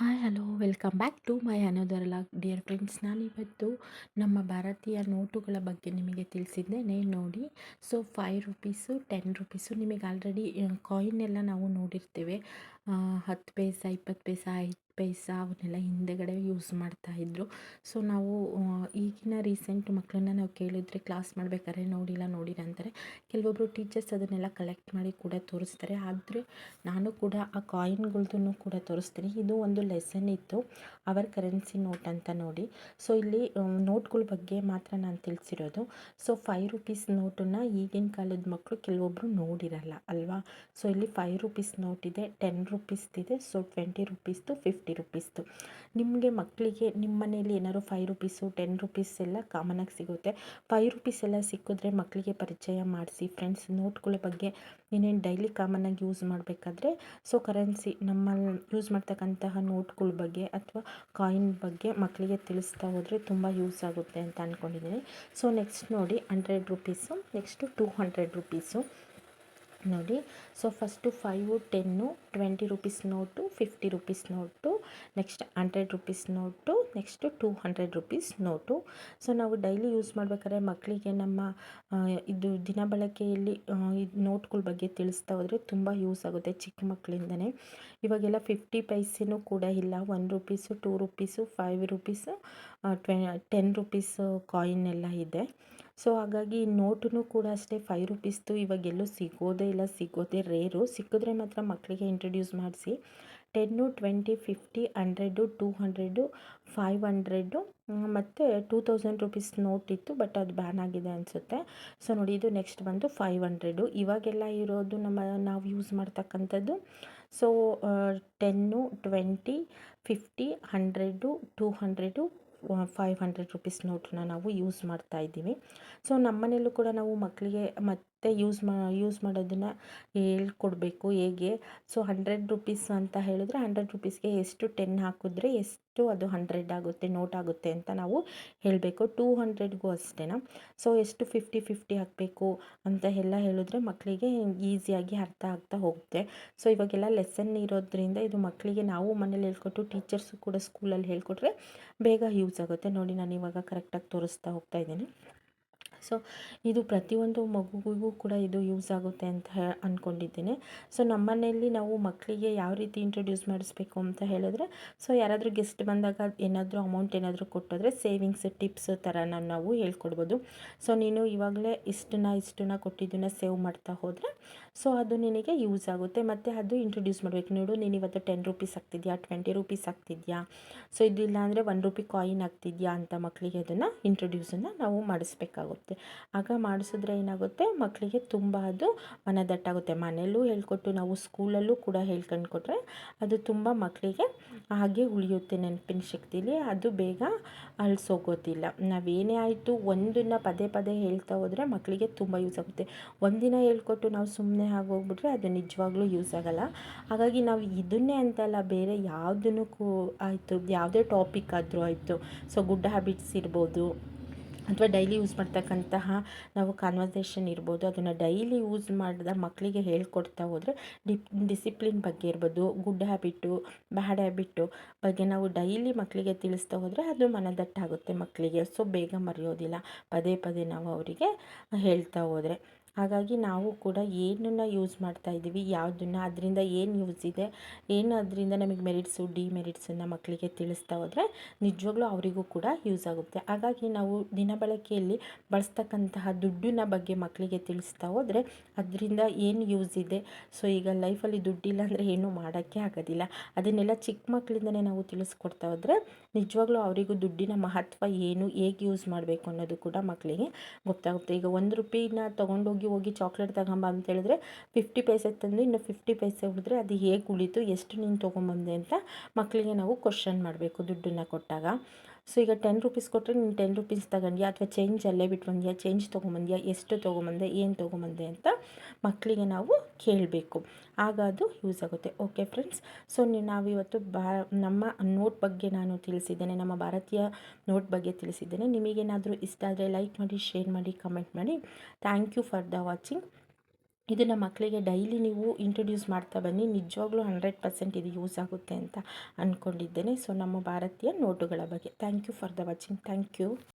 Hi hello welcome back to my another log dear friends. ನಾನಿವತ್ತು ನಮ್ಮ ಭಾರತೀಯ ನೋಟುಗಳ ಬಗ್ಗೆ ನಿಮಗೆ ತಿಳಿಸಿದ್ದೇನೆ ನೋಡಿ. ಸೊ 5 ರೂಪೀಸು 10 ರೂಪೀಸು ನಿಮಗೆ ಆಲ್ರೆಡಿ ಕಾಯಿನ್ ಎಲ್ಲ ನಾವು ನೋಡಿರ್ತೇವೆ. 10 ಪೈಸಾ 20 ಪೈಸಾ 5 ಪೈಸಾ ಅವನ್ನೆಲ್ಲ ಹಿಂದೆಗಡೆ ಯೂಸ್ ಮಾಡ್ತಾಯಿದ್ರು. ಸೊ ನಾವು ಈಗಿನ ರೀಸೆಂಟ್ ಮಕ್ಕಳನ್ನ ನಾವು ಕೇಳಿದ್ರೆ ಕ್ಲಾಸ್ ಮಾಡ್ಬೇಕಾದ್ರೆ ನೋಡಿಲ್ಲ ಅಂತಾರೆ. ಕೆಲವೊಬ್ಬರು ಟೀಚರ್ಸ್ ಅದನ್ನೆಲ್ಲ ಕಲೆಕ್ಟ್ ಮಾಡಿ ಕೂಡ ತೋರಿಸ್ತಾರೆ. ಆದರೆ ನಾನು ಕೂಡ ಆ ಕಾಯಿನ್ಗಳ್ದನ್ನು ಕೂಡ ತೋರಿಸ್ತೀನಿ. ಇದು ಒಂದು ಲೆಸನ್ ಇತ್ತು, ಅವರ್ ಕರೆನ್ಸಿ ನೋಟ್ ಅಂತ ನೋಡಿ. ಸೊ ಇಲ್ಲಿ ನೋಟ್ಗಳ ಬಗ್ಗೆ ಮಾತ್ರ ನಾನು ತಿಳಿಸಿರೋದು. ಸೊ 5 ರೂಪೀಸ್ ನೋಟನ್ನು ಈಗಿನ ಕಾಲದ ಮಕ್ಕಳು ಕೆಲವೊಬ್ಬರು ನೋಡಿರಲ್ಲ ಅಲ್ವಾ. ಸೊ ಇಲ್ಲಿ 5 ರೂಪೀಸ್ ನೋಟ್ ಇದೆ, 10 ರೂಪೀಸ್ದಿದೆ, ಸೊ 20 ರೂಪೀಸ್ದು 50 ರೂಪೀಸ್ದು. ನಿಮಗೆ ಮಕ್ಕಳಿಗೆ ನಿಮ್ಮ ಮನೇಲಿ ಏನಾದ್ರು 5 ರೂಪೀಸು 10 ರೂಪೀಸ್ ಎಲ್ಲ ಕಾಮನಾಗಿ ಸಿಗುತ್ತೆ. 5 ರೂಪೀಸ್ ಎಲ್ಲ ಸಿಕ್ಕಿದ್ರೆ ಮಕ್ಕಳಿಗೆ ಪರಿಚಯ ಮಾಡಿಸಿ ಫ್ರೆಂಡ್ಸ್. ನೋಟ್ಗಳ ಬಗ್ಗೆ ಇನ್ನೇನು ಡೈಲಿ ಕಾಮನಾಗಿ ಯೂಸ್ ಮಾಡಬೇಕಾದ್ರೆ ಸೊ ಕರೆನ್ಸಿ ನಮ್ಮಲ್ಲಿ ಯೂಸ್ ಮಾಡ್ತಕ್ಕಂತಹ ನೋಟ್ಗಳ ಬಗ್ಗೆ ಅಥವಾ ಕಾಯಿನ್ ಬಗ್ಗೆ ಮಕ್ಕಳಿಗೆ ತಿಳಿಸ್ತಾ ಹೋದರೆ ತುಂಬ ಯೂಸ್ ಆಗುತ್ತೆ ಅಂತ ಅಂದ್ಕೊಂಡಿದ್ದೀನಿ. ಸೊ ನೆಕ್ಸ್ಟ್ ನೋಡಿ 100 ರೂಪೀಸು, ನೆಕ್ಸ್ಟು 200 ರೂಪೀಸು ನೋಡಿ. So first 5 10 20 rupees note, 50 rupees note, next 100 rupees note, next 200 rupees note. So ನಾವು ಡೈಲಿ ಯೂಸ್ ಮಾಡಬೇಕಾದ್ರೆ ಮಕ್ಕಳಿಗೆ ನಮ್ಮ ಇದು ದಿನಬಳಕೆಯಲ್ಲಿ ಇದು ನೋಟ್ಗಳ ಬಗ್ಗೆ ತಿಳಿಸ್ತಾ ಹೋದರೆ ತುಂಬ ಯೂಸ್ ಆಗುತ್ತೆ ಚಿಕ್ಕ ಮಕ್ಕಳಿಂದನೇ. ಇವಾಗೆಲ್ಲ 50 ಪೈಸೆನೂ ಕೂಡ ಇಲ್ಲ. 1 rupees 2 rupees 5 rupees 10 rupees coin ಎಲ್ಲ ಇದೆ. ಸೊ ಹಾಗಾಗಿ ನೋಟು ಕೂಡ ಅಷ್ಟೇ 5 ರೂಪೀಸ್ದು ಇವಾಗೆಲ್ಲೂ ಸಿಗೋದೇ ರೇರು. ಸಿಕ್ಕಿದ್ರೆ ಮಾತ್ರ ಮಕ್ಕಳಿಗೆ ಇಂಟ್ರಡ್ಯೂಸ್ ಮಾಡಿಸಿ. 10 20 50 100 200 500 ಮತ್ತು 2000 ರೂಪೀಸ್ ನೋಟ್ ಇತ್ತು, ಬಟ್ ಅದು ಬ್ಯಾನ್ ಆಗಿದೆ ಅನಿಸುತ್ತೆ. ಸೊ ನೋಡಿ, ಇದು ನೆಕ್ಸ್ಟ್ ಬಂದು 500. ಇವಾಗೆಲ್ಲ ಇರೋದು ನಾವು ಯೂಸ್ ಮಾಡ್ತಕ್ಕಂಥದ್ದು. ಸೊ 10 20 50 100 200 500 ರೂಪೀಸ್ ನೋಟನ್ನ ನಾವು ಯೂಸ್ ಮಾಡ್ತಾ ಇದ್ದೀವಿ. ಸೊ ನಮ್ಮನೇಲೂ ಕೂಡ ನಾವು ಮಕ್ಕಳಿಗೆ ಮತ್ತೆ ಯೂಸ್ ಮಾಡೋದನ್ನು ಹೇಳ್ಕೊಡ್ಬೇಕು ಹೇಗೆ. ಸೊ 100 ರೂಪೀಸ್ ಅಂತ ಹೇಳಿದ್ರೆ 100 ರೂಪೀಸ್ಗೆ ಎಷ್ಟು 10 ಹಾಕಿದ್ರೆ ಎಷ್ಟು ಅದು 100 ಆಗುತ್ತೆ ನೋಟ್ ಆಗುತ್ತೆ ಅಂತ ನಾವು ಹೇಳಬೇಕು. 200ಗೂ ಅಷ್ಟೇ. ಸೊ ಎಷ್ಟು 50 50 ಹಾಕಬೇಕು ಅಂತ ಎಲ್ಲ ಹೇಳಿದ್ರೆ ಮಕ್ಕಳಿಗೆ ಈಸಿಯಾಗಿ ಅರ್ಥ ಆಗ್ತಾ ಹೋಗುತ್ತೆ. ಸೊ ಇವಾಗೆಲ್ಲ ಲೆಸನ್ ಇರೋದ್ರಿಂದ ಇದು ಮಕ್ಕಳಿಗೆ ನಾವು ಮನೇಲಿ ಹೇಳ್ಕೊಟ್ಟು ಟೀಚರ್ಸು ಕೂಡ ಸ್ಕೂಲಲ್ಲಿ ಹೇಳ್ಕೊಟ್ರೆ ಬೇಗ ಯೂಸ್ ಆಗುತ್ತೆ. ನೋಡಿ, ನಾನು ಇವಾಗ ಕರೆಕ್ಟಾಗಿ ತೋರಿಸ್ತಾ ಹೋಗ್ತಾ ಇದ್ದೀನಿ. ಸೊ ಇದು ಪ್ರತಿಯೊಂದು ಮಗುವಿಗೂ ಕೂಡ ಇದು ಯೂಸ್ ಆಗುತ್ತೆ ಅಂತ ಅಂದ್ಕೊಂಡಿದ್ದೇನೆ. ಸೊ ನಮ್ಮನೆಯಲ್ಲಿ ನಾವು ಮಕ್ಕಳಿಗೆ ಯಾವ ರೀತಿ ಇಂಟ್ರೊಡ್ಯೂಸ್ ಮಾಡಿಸ್ಬೇಕು ಅಂತ ಹೇಳಿದ್ರೆ, ಸೊ ಯಾರಾದರೂ ಗೆಸ್ಟ್ ಬಂದಾಗ ಏನಾದರೂ ಅಮೌಂಟ್ ಏನಾದರೂ ಕೊಟ್ಟೋದ್ರೆ ಸೇವಿಂಗ್ಸ್ ಟಿಪ್ಸ್ ಥರ ನಾವು ಹೇಳ್ಕೊಡ್ಬೋದು. ಸೊ ನೀನು ಇವಾಗಲೇ ಇಷ್ಟನ್ನ ಕೊಟ್ಟಿದ್ದನ್ನು ಸೇವ್ ಮಾಡ್ತಾ ಹೋದರೆ ಸೊ ಅದು ನಿನಗೆ ಯೂಸ್ ಆಗುತ್ತೆ. ಮತ್ತು ಅದು ಇಂಟ್ರೊಡ್ಯೂಸ್ ಮಾಡಬೇಕು. ನೋಡು, ನೀನು ಇವತ್ತು 10 ರೂಪೀಸ್ ಹಾಕ್ತಿದ್ಯಾ, 20 ರೂಪೀಸ್ ಹಾಕ್ತಿದ್ಯಾ, ಸೊ ಇದಿಲ್ಲ ಅಂದರೆ 1 ರೂಪಿ ಕಾಯಿನ್ ಹಾಕ್ತಿದ್ಯಾ ಅಂತ ಮಕ್ಕಳಿಗೆ ಅದನ್ನು ಇಂಟ್ರೊಡ್ಯೂಸನ್ನು ನಾವು ಮಾಡಿಸ್ಬೇಕಾಗುತ್ತೆ. ಆಗ ಮಾಡಿಸಿದ್ರೆ ಏನಾಗುತ್ತೆ, ಮಕ್ಕಳಿಗೆ ತುಂಬ ಅದು ಮನದಟ್ಟಾಗುತ್ತೆ. ಮನೆಯಲ್ಲೂ ಹೇಳ್ಕೊಟ್ಟು ನಾವು ಸ್ಕೂಲಲ್ಲೂ ಕೂಡ ಹೇಳ್ಕೊಂಡು ಕೊಟ್ಟರೆ ಅದು ತುಂಬ ಮಕ್ಕಳಿಗೆ ಹಾಗೆ ಉಳಿಯುತ್ತೆ ನೆನಪಿನ ಶಕ್ತಿಲಿ. ಅದು ಬೇಗ ಅಳಿಸೋಗೋದಿಲ್ಲ. ನಾವೇನೇ ಆಯಿತು ಒಂದನ್ನು ಪದೇ ಪದೇ ಹೇಳ್ತಾ ಹೋದರೆ ಮಕ್ಕಳಿಗೆ ತುಂಬ ಯೂಸ್ ಆಗುತ್ತೆ. ಒಂದಿನ ಹೇಳ್ಕೊಟ್ಟು ನಾವು ಸುಮ್ಮನೆ ಆಗೋಗ್ಬಿಟ್ರೆ ಅದು ನಿಜವಾಗ್ಲೂ ಯೂಸ್ ಆಗೋಲ್ಲ. ಹಾಗಾಗಿ ನಾವು ಇದನ್ನೇ ಅಂತಲ್ಲ, ಬೇರೆ ಯಾವುದನ್ನೂ ಆಯಿತು, ಯಾವುದೇ ಟಾಪಿಕ್ ಆದರೂ ಆಯಿತು, ಸೊ ಗುಡ್ ಹ್ಯಾಬಿಟ್ಸ್ ಇರ್ಬೋದು ಅಥವಾ ಡೈಲಿ ಯೂಸ್ ಮಾಡ್ತಕ್ಕಂತಹ ನಾವು ಕಾನ್ವರ್ಸೇಷನ್ ಇರ್ಬೋದು, ಅದನ್ನು ಡೈಲಿ ಯೂಸ್ ಮಾಡಿದ ಮಕ್ಕಳಿಗೆ ಹೇಳ್ಕೊಡ್ತಾ ಹೋದರೆ ಡಿಸಿಪ್ಲಿನ್ ಬಗ್ಗೆ ಇರ್ಬೋದು, ಗುಡ್ ಹ್ಯಾಬಿಟ್ಟು ಬ್ಯಾಡ್ ಹ್ಯಾಬಿಟ್ಟು ಬಗ್ಗೆ ನಾವು ಡೈಲಿ ಮಕ್ಕಳಿಗೆ ತಿಳಿಸ್ತಾ ಹೋದರೆ ಅದು ಮನದಟ್ಟಾಗುತ್ತೆ ಮಕ್ಕಳಿಗೆ. ಸೊ ಬೇಗ ಮರೆಯೋದಿಲ್ಲ ಪದೇ ಪದೇ ನಾವು ಅವರಿಗೆ ಹೇಳ್ತಾ ಹೋದರೆ. ಹಾಗಾಗಿ ನಾವು ಕೂಡ ಏನನ್ನು ಯೂಸ್ ಮಾಡ್ತಾ ಇದ್ದೀವಿ, ಯಾವುದನ್ನು, ಅದರಿಂದ ಏನು ಯೂಸ್ ಇದೆ, ಏನು ಅದರಿಂದ ನಮಗೆ ಮೆರಿಟ್ಸು ಡಿಮೆರಿಟ್ಸನ್ನು ಮಕ್ಕಳಿಗೆ ತಿಳಿಸ್ತಾ ಹೋದರೆ ನಿಜವಾಗ್ಲೂ ಅವರಿಗೂ ಕೂಡ ಯೂಸ್ ಆಗುತ್ತೆ. ಹಾಗಾಗಿ ನಾವು ದಿನಬಳಕೆಯಲ್ಲಿ ಬಳಸ್ತಕ್ಕಂತಹ ದುಡ್ಡಿನ ಬಗ್ಗೆ ಮಕ್ಕಳಿಗೆ ತಿಳಿಸ್ತಾ ಹೋದರೆ ಅದರಿಂದ ಏನು ಯೂಸ್ ಇದೆ. ಸೊ ಈಗ ಲೈಫಲ್ಲಿ ದುಡ್ಡಿಲ್ಲ ಅಂದರೆ ಏನೂ ಮಾಡೋಕ್ಕೆ ಆಗೋದಿಲ್ಲ. ಅದನ್ನೆಲ್ಲ ಚಿಕ್ಕ ಮಕ್ಕಳಿಂದನೇ ನಾವು ತಿಳಿಸ್ಕೊಡ್ತಾ ಹೋದರೆ ನಿಜವಾಗ್ಲೂ ಅವರಿಗೂ ದುಡ್ಡಿನ ಮಹತ್ವ ಏನು, ಹೇಗೆ ಯೂಸ್ ಮಾಡಬೇಕು ಅನ್ನೋದು ಕೂಡ ಮಕ್ಕಳಿಗೆ ಗೊತ್ತಾಗುತ್ತೆ. ಈಗ 1 ರೂಪಾಯಿನ ಹೋಗಿ ಚಾಕ್ಲೇಟ್ ತಗೊಂಬ ಅಂತ ಹೇಳಿದ್ರೆ 50 ಪೈಸೆ ತಂದು ಇನ್ನು 50 ಪೈಸೆ ಉಳಿದ್ರೆ ಅದು ಹೇಗೆ ಉಳಿತು, ಎಷ್ಟು ನೀನು ತೊಗೊಂಬಂದೆ ಅಂತ ಮಕ್ಕಳಿಗೆ ನಾವು ಕ್ವಶನ್ ಮಾಡಬೇಕು ದುಡ್ಡನ್ನು ಕೊಟ್ಟಾಗ. ಸೊ ಈಗ 10 ರೂಪೀಸ್ ಕೊಟ್ಟರೆ ನೀನು 10 ರೂಪೀಸ್ ತಗೊಂಡ್ಯಾ ಅಥವಾ ಚೇಂಜ್ ಅಲ್ಲೇ ಬಿಟ್ಟು ಬಂದ್ಯಾ, ಚೇಂಜ್ ತೊಗೊಂಬಂದ್ಯಾ, ಎಷ್ಟು ತೊಗೊಂಬಂದೆ, ಏನು ತೊಗೊಂಬಂದೆ ಅಂತ ಮಕ್ಕಳಿಗೆ ನಾವು ಕೇಳಬೇಕು. ಆಗ ಅದು ಯೂಸ್ ಆಗುತ್ತೆ. ಓಕೆ ಫ್ರೆಂಡ್ಸ್, ಸೊ ನಾವಿವತ್ತು ನಮ್ಮ ನೋಟ್ ಬಗ್ಗೆ ನಾನು ತಿಳಿಸಿದ್ದೇನೆ, ನಮ್ಮ ಭಾರತೀಯ ನೋಟ್ ಬಗ್ಗೆ ತಿಳಿಸಿದ್ದೇನೆ. ನಿಮಗೇನಾದರೂ ಇಷ್ಟ ಆದರೆ ಲೈಕ್ ಮಾಡಿ, ಶೇರ್ ಮಾಡಿ, ಕಮೆಂಟ್ ಮಾಡಿ. Thank you for the watching. ಇದನ್ನು ಮಕ್ಕಳಿಗೆ ಡೈಲಿ ನೀವು ಇಂಟ್ರೊಡ್ಯೂಸ್ ಮಾಡ್ತಾ ಬನ್ನಿ. ನಿಜವಾಗ್ಲೂ 100% ಇದು ಯೂಸ್ ಆಗುತ್ತೆ ಅಂತ ಅಂದ್ಕೊಂಡಿದ್ದೇನೆ. ಸೊ ನಮ್ಮ ಭಾರತೀಯ ನೋಟುಗಳ ಬಗ್ಗೆ. Thank you for the watching. Thank you.